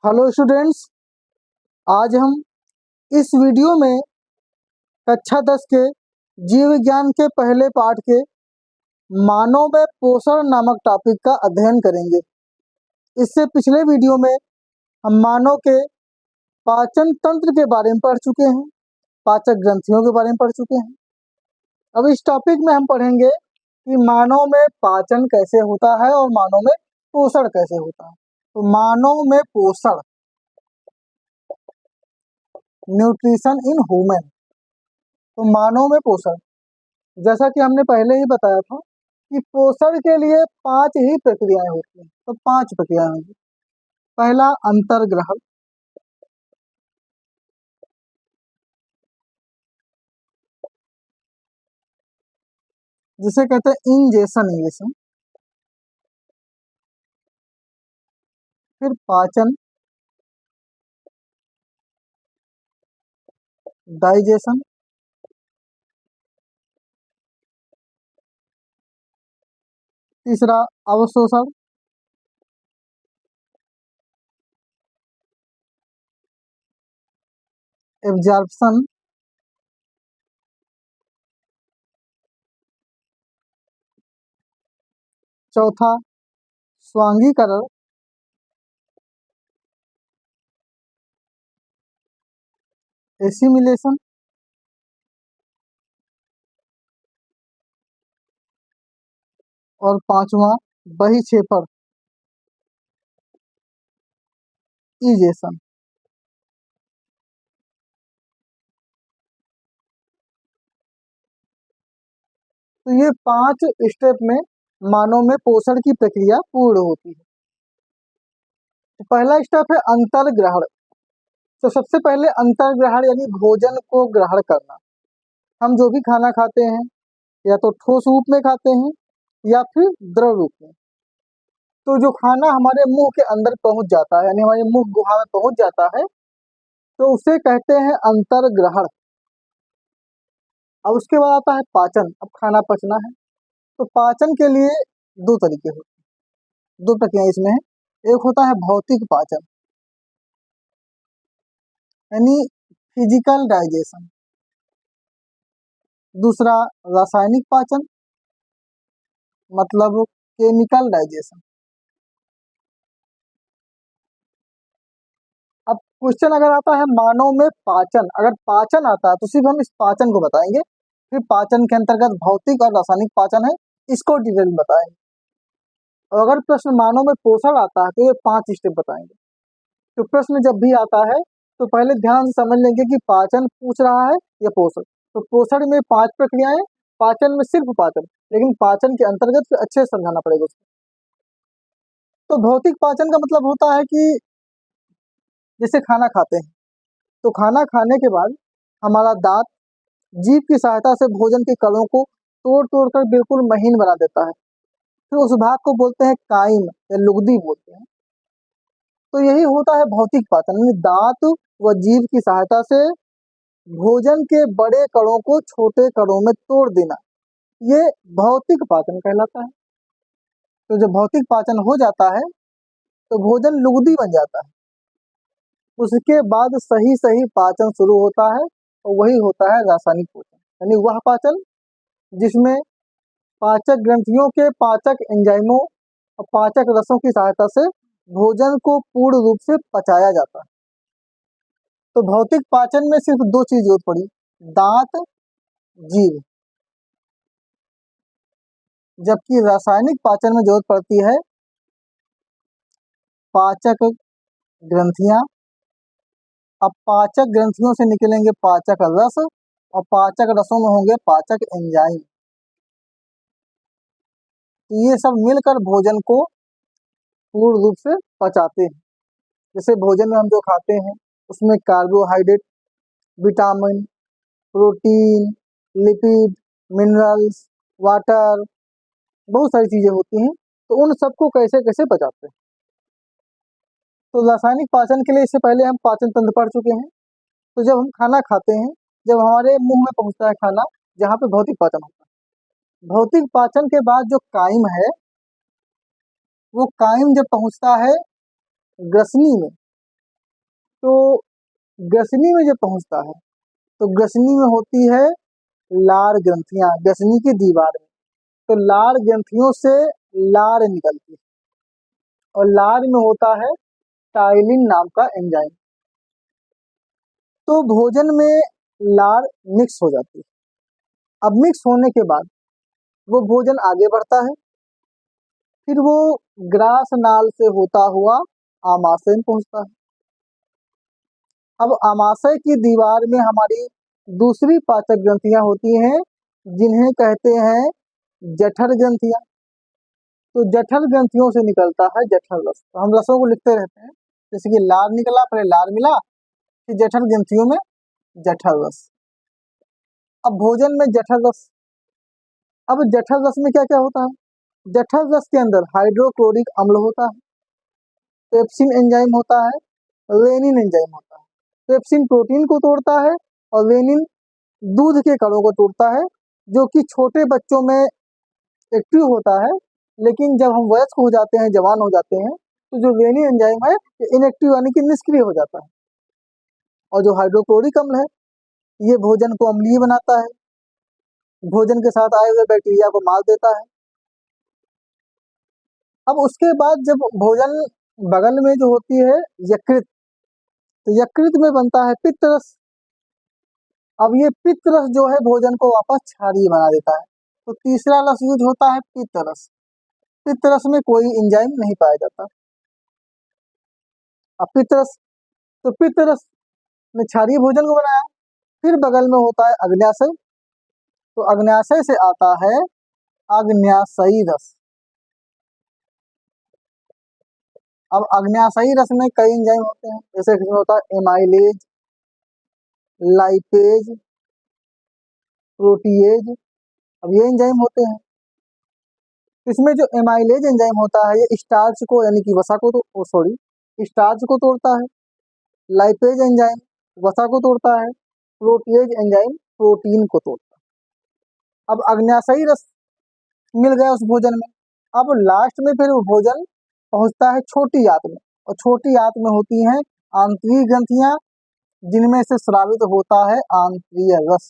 Hello students, आज हम इस वीडियो में कक्षा 10 के जीव विज्ञान के पहले पाठ के मानव में पोषण नामक टॉपिक का अध्ययन करेंगे। इससे पिछले वीडियो में हम मानव के पाचन तंत्र के बारे में पढ़ चुके हैं, पाचक ग्रंथियों के बारे में पढ़ चुके हैं। अब इस टॉपिक में हम पढ़ेंगे कि मानव में पाचन कैसे होता है और मानव में पोषण कैसे होता है। तो मानव में पोषण, न्यूट्रिशन इन ह्यूमन। तो मानव में पोषण, जैसा कि हमने पहले ही बताया था कि पोषण के लिए 5 ही प्रक्रियाएं होती हैं। तो 5 प्रक्रियाएं होंगी। पहला अंतर्ग्रहण, जिसे कहते हैं इंजेशन इंग्लिश में। फिर पाचन, डाइजेशन, तीसरा अवशोषण, एब्जॉर्प्शन, चौथा स्वांगीकरण, एसिमिलेशन, और पांचवा बहिक्षेपण, इजेशन। तो ये 5 स्टेप में मानव में पोषण की प्रक्रिया पूर्ण होती है। तो पहला स्टेप है अंतर्ग्रहण। तो सबसे पहले अंतर्ग्रहण यानी भोजन को ग्रहण करना। हम जो भी खाना खाते हैं या तो ठोस रूप में खाते हैं या फिर द्रव रूप में। तो जो खाना हमारे मुंह के अंदर पहुंच जाता है यानी हमारे मुंह गुहा में पहुंच जाता है, तो उसे कहते हैं अंतर्ग्रहण। अब उसके बाद आता है पाचन। अब खाना पचना है, तो पाचन के लिए 2 तरीके होते हैं, 2 प्रक्रिया इसमें है। एक होता है भौतिक पाचन यानी फिजिकल डाइजेशन, दूसरा रासायनिक पाचन मतलब केमिकल डाइजेशन। अब क्वेश्चन अगर आता है मानव में पाचन, अगर पाचन आता है तो सिर्फ हम इस पाचन को बताएंगे। फिर पाचन के अंतर्गत भौतिक और रासायनिक पाचन है, इसको डिटेल में बताएंगे। और अगर प्रश्न मानव में पोषण आता है तो ये 5 स्टेप बताएंगे। तो प्रश्न जब भी आता है तो पहले ध्यान से समझ लेंगे कि पाचन पूछ रहा है या पोषण। तो पोषण में 5 प्रक्रियाएं, पाचन में सिर्फ पाचन, लेकिन पाचन के अंतर्गत फिर अच्छे से समझाना पड़ेगा उसको। तो भौतिक पाचन का मतलब होता है कि जैसे खाना खाते हैं, तो खाना खाने के बाद हमारा दांत जीभ की सहायता से भोजन के कणों को तोड़ तोड़ कर बिल्कुल महीन बना देता है। फिर उस भाग को बोलते हैं काइम या लुगदी बोलते हैं। तो यही होता है भौतिक पाचन, यानी दांत व जीभ की सहायता से भोजन के बड़े कणों को छोटे कणों में तोड़ देना, ये भौतिक पाचन कहलाता है। तो जब भौतिक पाचन हो जाता है तो भोजन लुगदी बन जाता है। उसके बाद सही सही पाचन शुरू होता है और वही होता है रासायनिक पाचन, यानी वह पाचन जिसमें पाचक ग्रंथियों के पाचक एंजाइमों और पाचक रसों की सहायता से भोजन को पूर्ण रूप से पचाया जाता है। तो भौतिक पाचन में सिर्फ 2 चीज जरूरत पड़ी, दांत, जीभ। जबकि रासायनिक पाचन में जरूरत पड़ती है पाचक ग्रंथियां। अब पाचक ग्रंथियों से निकलेंगे पाचक रस और पाचक रसों में होंगे पाचक एंजाइम। तो ये सब मिलकर भोजन को पूर्ण रूप से पचाते हैं। जैसे भोजन में हम जो खाते हैं उसमें carbohydrate, vitamin, protein, lipid, minerals, water, बहुत सारी चीजें होती हैं। तो उन सबको कैसे कैसे पचाते हैं। तो रासायनिक पाचन के लिए इससे पहले हम पाचन तंत्र पढ़ चुके हैं। तो जब हम खाना खाते हैं, जब हमारे मुंह में पहुंचता है खाना, जहाँ पे भौतिक पाचन होता है, भौतिक पाचन के बाद जो काइम है, वो काइम जब पहुंचता है ग्रसनी में, तो ग्रसनी में जब पहुंचता है तो ग्रसनी में होती है लार ग्रंथियां, ग्रसनी की दीवार में। तो लार ग्रंथियों से लार निकलती है और लार में होता है टाइलिन नाम का एंजाइम। तो भोजन में लार मिक्स हो जाती है। अब मिक्स होने के बाद वो भोजन आगे बढ़ता है, फिर वो ग्रास नाल से होता हुआ आमाशय में पहुंचता है। अब आमाशय की दीवार में हमारी दूसरी पाचक ग्रंथियां होती हैं, जिन्हें कहते हैं जठर ग्रंथियां। तो जठर ग्रंथियों से निकलता है जठर रस। तो हम रसों को लिखते रहते हैं, जैसे कि लार निकला, पहले लार मिला, फिर जठर ग्रंथियों में जठर रस। अब भोजन में जठर रस, अब जठर रस में क्या क्या होता है? जठर रस के अंदर हाइड्रोक्लोरिक अम्ल होता है, पेप्सिन एंजाइम होता है, रेनिन एंजाइम होता है। पेप्सिन प्रोटीन को तोड़ता है और रेनिन दूध के कणों को तोड़ता है, जो कि छोटे बच्चों में एक्टिव होता है, लेकिन जब हम वयस्क हो जाते हैं, जवान हो जाते हैं, तो जो रेनिन एंजाइम है इनएक्टिव यानी कि निष्क्रिय हो जाता है। और जो हाइड्रोक्लोरिक अम्ल है ये भोजन को अम्लीय बनाता है, भोजन के साथ आए हुए बैक्टीरिया को मार देता है। अब उसके बाद जब भोजन बगल में जो होती है यकृत, तो यकृत में बनता है पित्तरस। अब ये पित्तरस जो है भोजन को वापस क्षारीय बना देता है। तो तीसरा रस यूज होता है पित्तरस। पित्तरस में कोई एंजाइम नहीं पाया जाता। अब पित्तरस, तो पित्तरस ने क्षारीय भोजन को बनाया। फिर बगल में होता है अग्न्याशय। तो अग्न्याशय से आता है अग्न्याशयी रस। अब अग्न्याशयी रस में कई एंजाइम होते हैं, जैसे इसमें होता है एमाइलेज, लाइपेज, प्रोटीएज। अब ये एंजाइम होते हैं। इसमें जो एमाइलेज एंजाइम होता है ये स्टार्च को यानी कि वसा को स्टार्च को तोड़ता है। लाइपेज एंजाइम वसा को तोड़ता है। प्रोटीएज एंजाइम प्रोटीन को तोड़ता है। अब अग्न्याशयी रस मिल गया उस भोजन में। अब लास्ट में फिर वो भोजन पहुंचता है छोटी आंत में, और छोटी आंत में होती हैं आंतरिक ग्रंथियां, जिनमें से स्रावित होता है आंतरीय रस।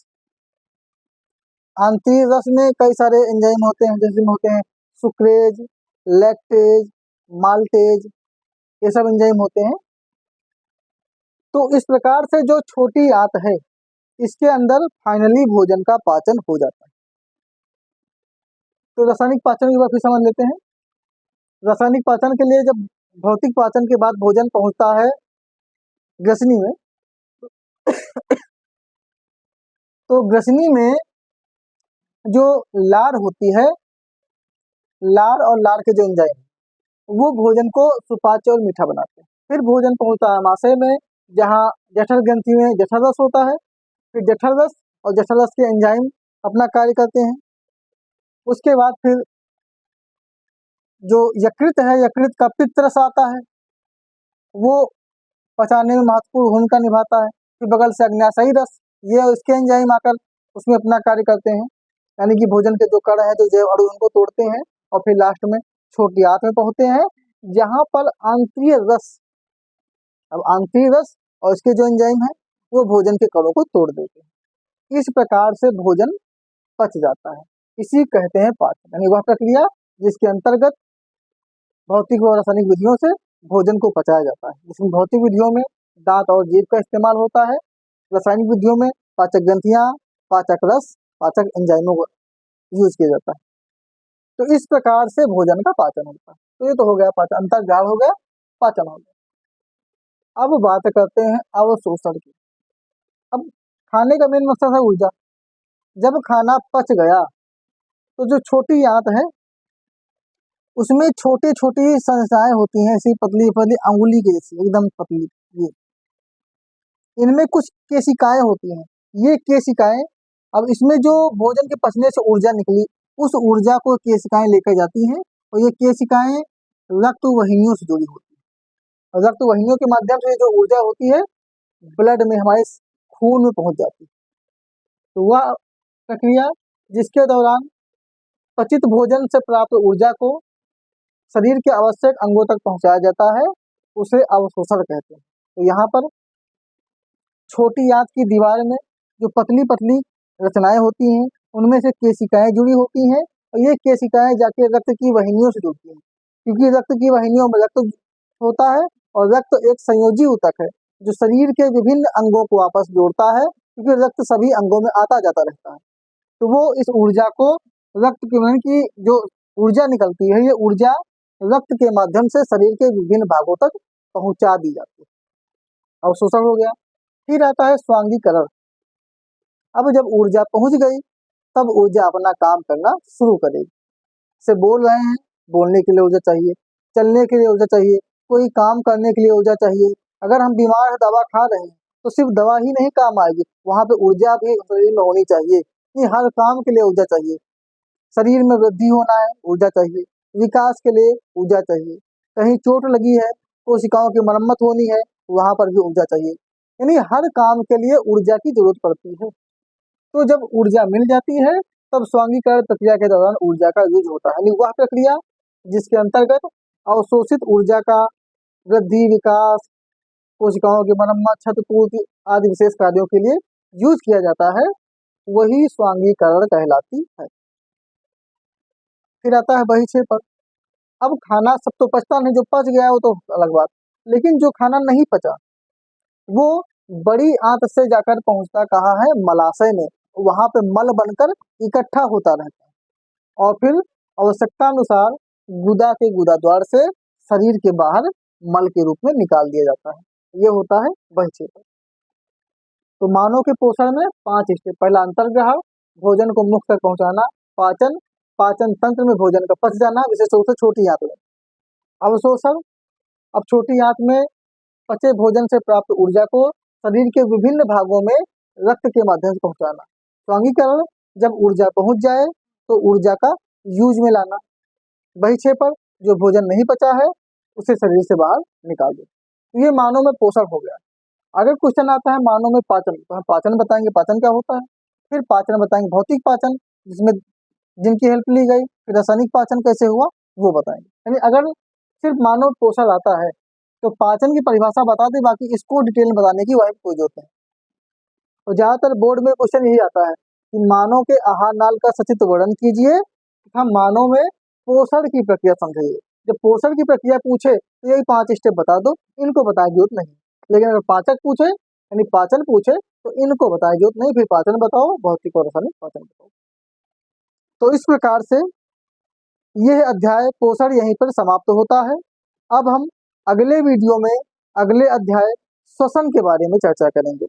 आंतरिक रस में कई सारे एंजाइम होते हैं, जैसे होते हैं सुक्रेज, लैक्टेज, माल्टेज, ये सब एंजाइम होते हैं। तो इस प्रकार से जो छोटी आंत है इसके अंदर फाइनली भोजन का पाचन हो जाता है। तो रासायनिक पाचन की बात फिर समझ लेते हैं। रासायनिक पाचन के लिए जब भौतिक पाचन के बाद भोजन पहुंचता है ग्रसनी में, तो ग्रसनी में जो लार होती है, लार और लार के जो एंजाइम वो भोजन को सुपाच्य और मीठा बनाते हैं। फिर भोजन पहुंचता है आमाशय में, जहाँ जठर ग्रंथि में जठर रस होता है। फिर जठर रस और जठर रस के एंजाइम अपना कार्य करते हैं। उसके बाद फिर जो यकृत है, यकृत का पित्त रस आता है, वो पचाने में महत्वपूर्ण भूमिका निभाता है। फिर बगल से अग्न्याशयी रस, ये उसके एंजाइम आकर उसमें अपना कार्य करते हैं, यानी कि भोजन के जो कण हैं, जो जैव अणु उनको तोड़ते हैं, और फिर लास्ट में छोटी आंत में पहुंचते हैं, जहां पर आंतरीय रस, अब आंतरीय रस और इसके जो एंजाइम है वो भोजन के कणों को तोड़ देते हैं। इस प्रकार से भोजन पच जाता है। इसी कहते हैं पाचन, यानी वह प्रक्रिया जिसके अंतर्गत भौतिक व रासायनिक विधियों से भोजन को पचाया जाता है। जिसमें भौतिक विधियों में दांत और जीभ का इस्तेमाल होता है, रासायनिक विधियों में पाचक ग्रंथियां, पाचक रस, पाचक एंजाइमों को यूज किया जाता है। तो इस प्रकार से भोजन का पाचन होता है। तो ये तो हो गया पाचन, अंतर्ग्राह हो गया, पाचन हो गया। अब बात करते हैं अवशोषण की। अब खाने का मेन मकसद है ऊर्जा। जब खाना पच गया तो जो छोटी आंत है उसमें छोटी छोटी संस्थाएं होती हैं, ऐसी पतली पतली अंगुली की जैसी, एकदम पतली। ये इनमें कुछ केशिकाएं होती हैं। ये केशिकाएं, अब इसमें जो भोजन के पचने से ऊर्जा निकली, उस ऊर्जा को केशिकाएं लेकर जाती हैं, और ये केशिकाएं रक्त वाहिनियों से जुड़ी होती हैं। रक्त वाहिनियों के माध्यम से जो ऊर्जा होती है ब्लड में, हमारे खून में पहुंच जाती है। तो वह प्रक्रिया जिसके दौरान पचित भोजन से प्राप्त ऊर्जा को शरीर के आवश्यक अंगों तक पहुंचाया जाता है, उसे अवशोषण कहते हैं। तो यहाँ पर छोटी आंत की दीवार में जो पतली पतली रचनाएं होती हैं उनमें से केशिकाएं जुड़ी होती हैं और ये केशिकाएं जाके रक्त की वाहिनियों से जुड़ती हैं, क्योंकि रक्त की वाहिनियों में रक्त होता है और रक्त एक संयोजी ऊतक है जो शरीर के विभिन्न अंगों को आपस जोड़ता है, क्योंकि रक्त सभी अंगों में आता जाता रहता है। तो वो इस ऊर्जा को रक्त की जो ऊर्जा निकलती है, ये ऊर्जा रक्त के माध्यम से शरीर के विभिन्न भागों तक पहुंचा दी जाती है। अवशोषण हो गया। फिर आता है स्वांगीकरण। अब जब ऊर्जा पहुंच गई तब ऊर्जा अपना काम करना शुरू करेगी। से बोल रहे हैं, बोलने के लिए ऊर्जा चाहिए, चलने के लिए ऊर्जा चाहिए, कोई काम करने के लिए ऊर्जा चाहिए। अगर हम बीमार हैं, दवा खा रहे हैं, तो सिर्फ दवा ही नहीं काम आएगी, वहां पे ऊर्जा भी शरीर में होनी चाहिए। ये हर काम के लिए ऊर्जा चाहिए। शरीर में वृद्धि होना है, ऊर्जा चाहिए। विकास के लिए ऊर्जा चाहिए। कहीं चोट लगी है, कोशिकाओं की मरम्मत होनी है, वहां पर भी ऊर्जा चाहिए। यानी हर काम के लिए ऊर्जा की जरूरत पड़ती है। तो जब ऊर्जा मिल जाती है तब स्वांगीकरण प्रक्रिया के दौरान ऊर्जा का यूज होता है, यानी वह प्रक्रिया जिसके अंतर्गत अवशोषित ऊर्जा का वृद्धि, विकास, कोशिकाओं की मरम्मत, क्षतिपूर्ति आदि विशेष कार्यों के लिए यूज किया जाता है, वही स्वांगीकरण कहलाती है। फिर आता है बहिक्षेपण। अब खाना सब तो पचता नहीं, जो पच गया वो तो अलग बात, लेकिन जो खाना नहीं पचा वो बड़ी आंत से जाकर पहुंचता कहाँ है, मलाशय में। वहां पे मल बनकर इकट्ठा होता रहता है और फिर आवश्यकता अनुसार गुदा के गुदा द्वार से शरीर के बाहर मल के रूप में निकाल दिया जाता है। ये होता है बहिक्षेपण। तो मानव के पोषण में 5 स्टेप। पहला अंतर्ग्रह, भोजन को मुख तक पहुंचाना। पाचन, पाचन तंत्र में भोजन का पच जाना, विशेष रूप से छोटी आंत में। अवशोषण, अब छोटी आंत में पचे भोजन से प्राप्त ऊर्जा को शरीर के विभिन्न भागों में रक्त के माध्यम से पहुंचाना। स्वांगीकरण, जब ऊर्जा पहुंच जाए तो ऊर्जा का यूज में लाना। बहिक्षेपण, जो भोजन नहीं पचा है उसे शरीर से बाहर निकाल दो। तो ये मानव में पोषण हो गया। अगर क्वेश्चन आता है मानव में पाचन, तो हम पाचन बताएंगे, पाचन क्या होता है। फिर पाचन बताएंगे भौतिक पाचन, जिसमें जिनकी हेल्प ली गई। फिर रासायनिक पाचन कैसे हुआ वो बताएंगे। यानी अगर सिर्फ मानव पोषण आता है तो पाचन की परिभाषा बता दे, बाकी इसको डिटेल में बताने की वही कोई जरूरत नहीं। और ज्यादातर बोर्ड में क्वेश्चन यही आता है कि मानव के आहार नाल का सचित्र वर्णन कीजिए तथा मानव में पोषण की प्रक्रिया समझिए। जब पोषण की प्रक्रिया पूछे तो यही 5 स्टेप बता दो, इनको बताने की जरूरत नहीं। लेकिन अगर पाचक पूछे यानी पाचन पूछे तो इनको बताने की जरूरत नहीं, फिर पाचन बताओ, भौतिक और रासायनिक पाचन बताओ। तो इस प्रकार से यह अध्याय पोषण यहीं पर समाप्त होता है। अब हम अगले वीडियो में अगले अध्याय श्वसन के बारे में चर्चा करेंगे।